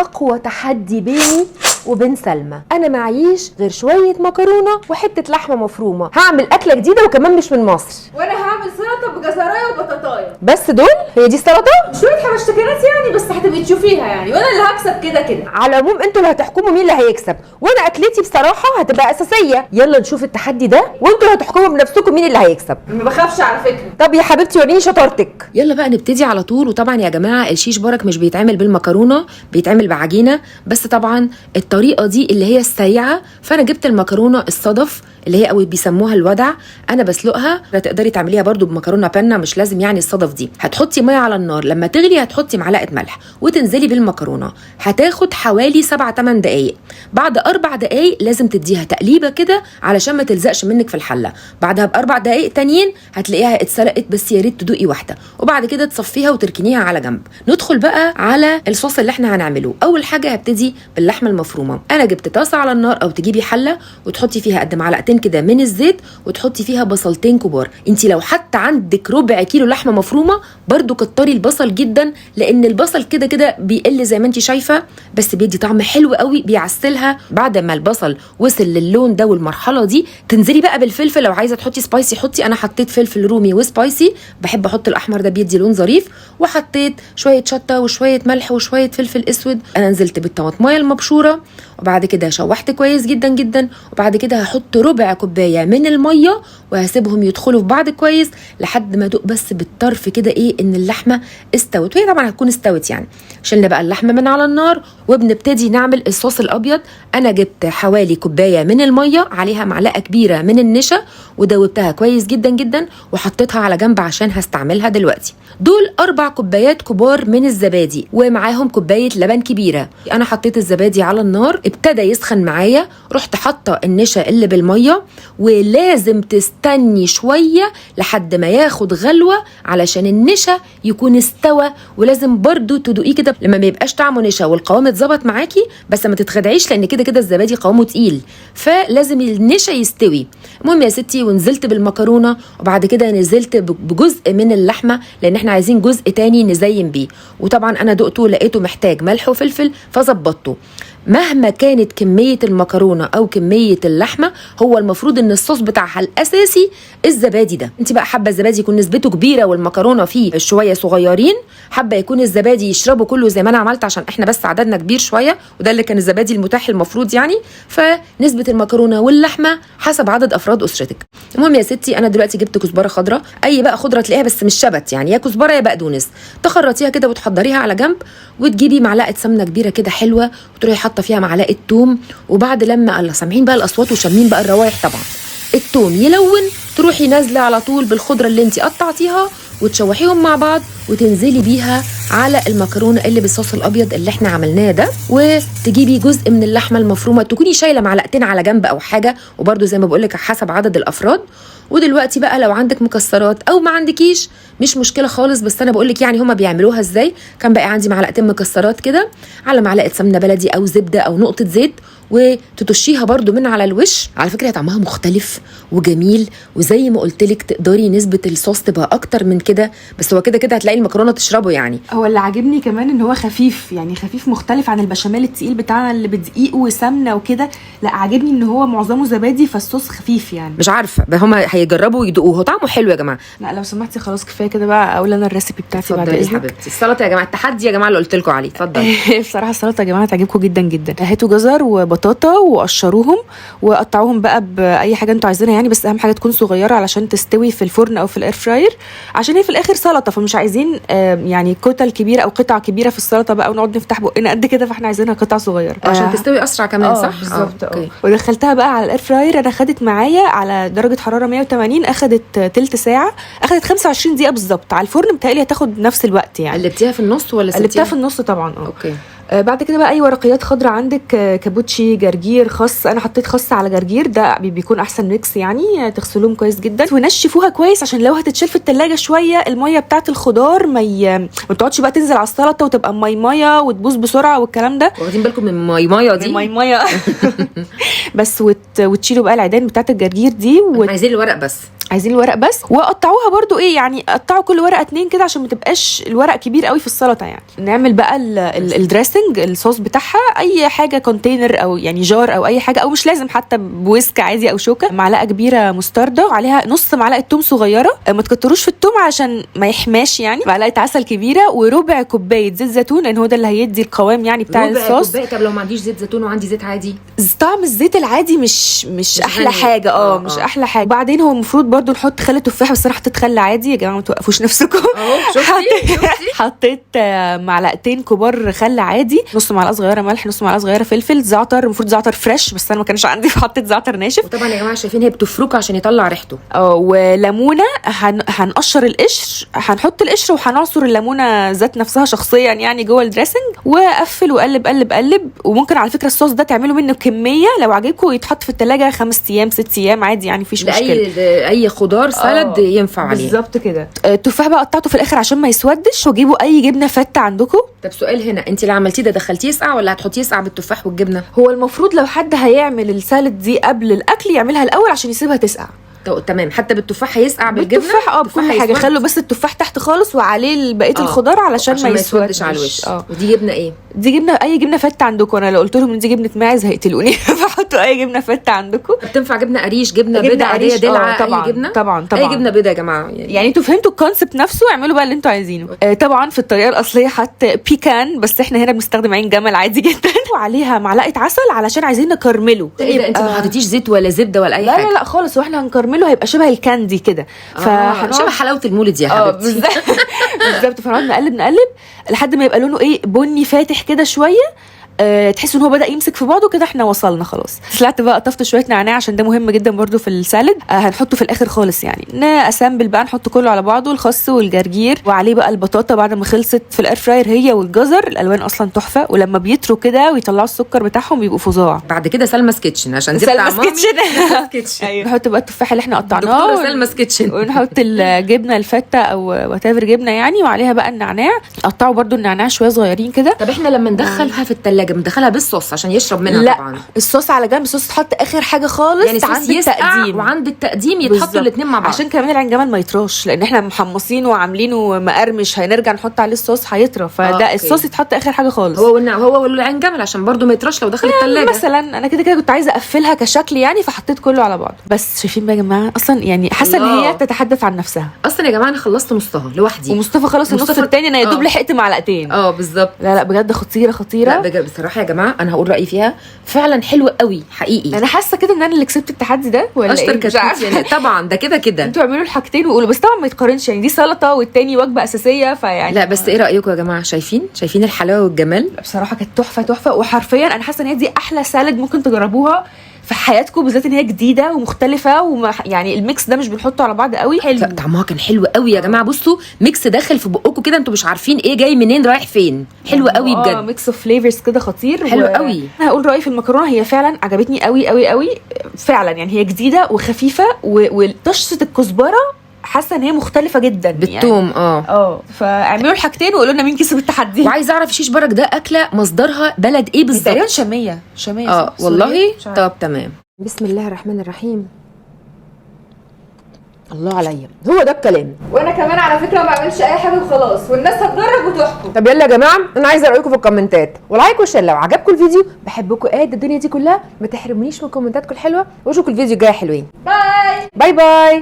اقوى تحدي بيني وبين سلمى. انا معيش غير شويه مكرونه وحته لحمه مفرومه، هعمل اكله جديده وكمان مش من مصر. وانا هعمل سلطه بجزرايه وبطاطايه. بس دول؟ هي دي السلطه؟ شويه حبشتكنات يعني، بس هتبقي تشوفيها يعني، وانا اللي هكسب كده كده. على العموم انتوا اللي هتحكموا مين اللي هيكسب، وانا اكلتي بصراحه هتبقى اساسيه. يلا نشوف التحدي ده وانتوا اللي هتحكموا بنفسكم مين اللي هيكسب. ما بخافش على فكره. طب يا حبيبتي وريني شطارتك. يلا بقى نبتدي على طول. وطبعا يا جماعه الشيش برك مش بيتعمل بالمكرونه، بيتعمل بعجينه، بس طبعا الطريقه دي اللي هي السريعه. فانا جبت المكرونه الصدف اللي هي او بيسموها الودع، انا بسلقها. تقدري تعمليها برده بمكرونه بنه، مش لازم يعني الصدف دي. هتحطي ميه على النار، لما تغلي هتحطي معلقه ملح وتنزلي بالمكرونه. هتاخد حوالي 7-8 دقائق. بعد 4 دقائق لازم تديها تقليبه كده علشان ما تلزقش منك في الحله. بعدها ب4 دقائق تانيين هتلاقيها اتسلقت، بس يا ريت تدوقي واحده، وبعد كده تصفيها وتركنيها على جنب. ندخل بقى على الصوص اللي احنا هنعمله. اول حاجه هبتدي باللحمه المفرومه. انا جبت طاسه على النار او تجيبي حله وتحطي فيها قد معلقتين كده من الزيت، وتحطي فيها بصلتين كبار. انت لو حتى عندك ربع كيلو لحمه مفرومه برضو كتري البصل جدا، لان البصل كده كده بيقل زي ما انت شايفه، بس بيدي طعم حلو قوي بيعسلها. بعد ما البصل وصل للون ده والمرحله دي تنزلي بقى بالفلفل. لو عايزه تحطي سبايسي حطي، انا حطيت فلفل رومي وسبايسي، بحب احط الاحمر ده بيدي لون ظريف. وحطيت شويه شطه وشويه ملح وشويه فلفل اسود. انا نزلت بالطماطمايه المبشوره، وبعد كده شوحت كويس جدا جدا. وبعد كده هحط ربع كوبايه من الميه وهسيبهم يدخلوا في بعض كويس لحد ما ادوق بس بالطرف كده ايه ان اللحمه استوت. وهي طبعا هتكون استوت يعني. شلنا بقى اللحمه من على النار وبنبتدي نعمل الصوص الابيض. انا جبت حوالي كوبايه من الميه، عليها معلقه كبيره من النشا، ودوبتها كويس جدا جدا وحطيتها على جنب عشان هستعملها دلوقتي. دول 4 كوبايات كبار من الزبادي ومعاهم كوبايه لبن كبيره. انا حطيت الزبادي على النار، ابتدى يسخن معايا، رحت حاطه النشا اللي بالميه. ولازم تستني شويه لحد ما ياخد غلوه علشان النشا يكون استوى. ولازم برضو تدوقيه كده لما ما يبقاش طعمه نشا والقوام اتظبط معاكي، بس ما تتخدعيش لان كده كده الزبادي قوامه تقيل، فلازم النشا يستوي. المهم يا ستي، ونزلت بالمكرونه، وبعد كده نزلت بجزء من اللحمه لان احنا عايزين جزء تاني نزين بيه. وطبعا انا دقته لقيته محتاج ملح وفلفل فظبطته. مهما كانت كمية المكرونة أو كمية اللحمة، هو المفروض إن الصوص بتاعها الأساسي الزبادي ده. انت بقى حابة الزبادي يكون نسبته كبيرة والمكرونة فيه شوية صغيرين، حابة يكون الزبادي يشربه كله زي ما أنا عملت عشان إحنا بس عددنا كبير شوية وده اللي كان الزبادي المتاح المفروض يعني. فنسبة المكرونة واللحمة حسب عدد أفراد أسرتك. المهم يا ستي، أنا دلوقتي جبت كزبرة خضراء، أي بقى خضرة تلاقيها بس مش شبت يعني، يا كزبرة يا بقدونس. تخرطيها كده وتحضريها على جنب، وتجيبي معلقة سمنة كبيرة كده حلوة وتروحي حاطة فيها معلقة توم. وبعد لما الله سامعين بقى الأصوات وشامين بقى الروايح، طبعا التوم يلون، تروحي نازلة على طول بالخضرة اللي انت قطعتيها وتشوحيهم مع بعض وتنزلي بيها على المكرونه اللي بالصوص الابيض اللي احنا عملناه ده. وتجيبي جزء من اللحمه المفرومه، تكوني شايله معلقتين على جنب او حاجه، وبرده زي ما بقولك حسب عدد الافراد. ودلوقتي بقى لو عندك مكسرات او ما عندكيش مش مشكله خالص، بس انا بقولك يعني هما بيعملوها ازاي. كان بقى عندي معلقتين مكسرات كده على معلقه سمنه بلدي او زبده او نقطه زيت، وتطشيها برده من على الوش. على فكره طعمها مختلف وجميل، وزي ما قلت لك تقدري نسبه الصوص تبقى اكتر من كده، بس هو كده كده هتلاقي المكرونه تشربه يعني. هو اللي عاجبني كمان ان هو خفيف، يعني خفيف مختلف عن البشاميل التقيل بتاعنا اللي بدقيق وسمنه وكده. لا عاجبني ان هو معظمه زبادي فالصوص خفيف يعني. مش عارفه هما هيجربوا ويدوقوه، هو طعمه حلو يا جماعه. لا لو سمحتي خلاص كفايه كده بقى، اقول انا الريسيبي بتاعتي بعد اذنك. حبيبتي السلطه يا جماعه، التحدي يا جماعه اللي قلت لكم عليه، اتفضلي. بصراحه السلطه يا جماعه تعجبكم جدا جدا. هاتوا جزر وبطاطا وقشروهم وقطعوهم بقى باي حاجه انتوا عايزينها يعني، بس اهم حاجه تكون صغيره علشان تستوي في الفرن او في الاير فراير، عشان هي في الاخر سلطه، فمش عايزين يعني كتل كبيره او قطع كبيره في السلطه بقى ونقعد نفتح بقنا قد كده، فاحنا عايزينها قطع صغيره عشان تستوي اسرع كمان. صح بالظبط. ودخلتها بقى على الاير فراير. انا خدت معايا على درجه حراره 180، اخدت تلت ساعه، اخدت 25 دقيقه بالظبط. على الفرن بتهيألي هتاخد نفس الوقت يعني. قلبتيها في النص ولا سبتيها؟ قلبتها في النص طبعا. اوكي. بعد كده بقى اي ورقيات خضراء عندك، كابوتشي، جرجير، خس. انا حطيت خس على جرجير، ده بيكون احسن ميكس يعني. تغسلوهم كويس جدا ونشفوها كويس عشان لو هتتشال في التلاجة شويه الميه بتاعه الخضار ما تقعدش بقى تنزل على السلطه وتبقى ميه وتبوظ بسرعه والكلام ده. واخدين بالكم من ميه دي؟ ميه بس. وتشيلوا بقى العيدان بتاعه الجرجير دي عايزين الورق بس. عايزين الورق بس، وقطعوها برضو ايه يعني، قطعوا كل ورقه 2 كده عشان ما تبقاش الورق كبير قوي في السلطه يعني. نعمل بقى الدريسنج الصوص بتاعها، اي حاجه كونتينر او يعني جار او اي حاجه، او مش لازم حتى بويسك عادي او شوكه. معلقه كبيره مستردة وعليها نص معلقه توم صغيره، ما تكتروش في التوم عشان ما يحماش يعني. معلقه عسل كبيره، وربع كوبايه زيت زيتون لان هو ده اللي هيدي القوام يعني بتاع الصوص. طب لو ما عنديش زيت زيتون وعندي زيت عادي؟ طعم الزيت العادي مش احلى غني. حاجه. مش احلى حاجه. وبعدين هو المفروض برضو نحط خل تفاح، بس انا حطيت خل عادي يا جماعه، ما توقفوش نفسكم. حطيت معلقتين كبار خل عادي، نص معلقه صغيره ملح، نص معلقه صغيره فلفل، زعتر، المفروض زعتر فريش بس انا ما كانش عندي فحطيت زعتر ناشف. وطبعا يا جماعه شايفين هي بتفركه عشان يطلع ريحته. وليمونه هنقشر القشر، هنحط القشر وهنعصر الليمونه ذات نفسها شخصيا يعني جوه الدريسنج، واقفل وقلب قلب قلب. وممكن على فكره الصوص ده تعملوا منه كميه لو عجبكم يتحط في الثلاجه 5 ايام 6 ايام عادي يعني، مفيش مشكله. اي خضار سلد ينفع عليه بالظبط كده. التفاح بقى قطعته في الاخر عشان ما يسودش، وجيبوا اي جبنه فته عندكم. طب سؤال هنا، انت اللي عملتيه ده دخلتيه يسقع ولا هتحطيه يسقع بالتفاح والجبنه؟ هو المفروض لو حد هيعمل السالد دي قبل الاكل يعملها الاول عشان يسيبها تسقع. تمام، حتى بالتفاح هيسقع بالجبنه؟ بالتفاح بكل حاجه. خلوا بس التفاح تحت خالص وعليه بقيه الخضار علشان ما يسودش على الوش. ودي جبنه ايه؟ دي جبنه اي جبنه فته عندكم. انا لو قلت لهم ان دي جبنه ماعز هيقتلوني. فحطوا اي جبنه فته عندكم. بتنفع جبنه قريش، جبنه بيضاء عاديه، دلع، طبعا اي جبنه؟ طبعا اي جبنه بيضاء يا جماعه يعني انتوا فهمتوا الكونسبت نفسه، اعملوا بقى اللي انتوا عايزينه. طبعا في الطريقه الاصليه حط بيكان، بس احنا هنا بنستخدم عين جمل عادي جدا. وعليها معلقه عسل علشان عايزين نكرمله. ايه ده، انت ما حطيتيش زيت ولا زبده ولا اي حاجه؟ لا خالص، واحنا هنكرمله هيبقى شبه الكاندي كده. شبه حلاوه المولد يا حبيبتي. بالظبط. فنقعد نقلب لحد ما يبقى لونه ايه، بني فاتح كده شويه. تحسوا ان هو بدا يمسك في بعضه كده، احنا وصلنا خلاص. طلعت بقى طفت شويه نعناع عشان ده مهم جدا برده في السالد. هنحطه في الاخر خالص يعني. ناسامبل بقى، نحط كله على بعضه، الخس والجرجير، وعليه بقى البطاطا بعد ما خلصت في الاير فراير هي والجزر. الالوان اصلا تحفه، ولما بيطروا كده ويطلعوا السكر بتاعهم بيبقوا فظاع. بعد كده سلمى كيتشن عشان دي بتاع مامي. ايوه، نحط بقى التفاح اللي احنا قطعناه، سلمى كيتشن، ونحط الجبنه الفته او وات ايفر جبنه يعني، وعليها بقى النعناع. قطعوا برده النعناع شويه صغيرين كده. طب احنا لما ندخلها في الثلاجه بندخلها بالصوص عشان يشرب منها؟ لا طبعا الصوص على جنب، الصوص يتحط اخر حاجه خالص يعني عند التقديم، وعند التقديم يتحطوا الاثنين مع بعض عشان كمان العين جمل ما يطراش، لان احنا محمصينه وعاملينه مقرمش، هنرجع نحط عليه الصوص هيطرى. فده الصوص يتحط اخر حاجه خالص، هو والعين جمل عشان برده ما يطراش لو دخل الثلاجه. مثلا انا كده كنت عايزه اقفلها كشكل يعني، فحطيت كله على بعض. بس شايفين بقى يا جماعه، اصلا يعني حاسه ان هي تتحدث عن نفسها. اصلا يا جماعه انا خلصت نصها لوحدي، ومصطفى خلص النص الثاني، انا يا دوب لحقت معلقتين. بالظبط. لا بجد خطيره. لا بجد بصراحه يا جماعه انا هقول رايي فيها، فعلا حلوه قوي حقيقي. انا حاسه كده ان انا اللي كسبت التحدي ده ولا اشطر كتكوت يعني. طبعا ده كده انتوا اعملوا الحاجتين وقولوا، بس طبعا ما يتقارنش يعني، دي سلطه والتاني وجبه اساسيه فيعني. لا بس ايه رايكم يا جماعه؟ شايفين الحلاوه والجمال؟ بصراحه كانت تحفه، وحرفيا انا حاسه ان هي دي احلى سالد ممكن تجربوها في حياتكم، بالذات ان هي جديده ومختلفه، يعني الميكس ده مش بنحطه على بعض قوي. حلو، طعمها كان حلو قوي يا جماعه. بصوا ميكس داخل في بقكم كده، انتوا مش عارفين ايه جاي منين رايح فين. حلو قوي بجد، ميكس اوف فليفرز كده خطير، حلو قوي. انا هقول رايي في المكرونه، هي فعلا عجبتني قوي قوي قوي فعلا يعني. هي جديده وخفيفه، وطشه الكزبره حاسه ان هي مختلفه جدا بالثوم يعني. فاعملوا الحاجتين وقولوا لنا مين كسب التحدي. وعايزه اعرف شيش برك ده اكله مصدرها بلد ايه بالظبط؟ تقريبا شاميه والله. طب تمام. بسم الله الرحمن الرحيم. الله عليا، هو ده الكلام. وانا كمان على فكره ما بعملش اي حاجه وخلاص، والناس هتجرب وتحكم. طب يلا يا جماعه، انا عايزه رايكم في الكومنتات، ولايك وشير لو عجبكم الفيديو. بحبكم قد الدنيا دي كلها، ما تحرمونيش من كومنتاتكم الحلوه، واشوفكم الفيديو الجاي حلوين. باي باي باي.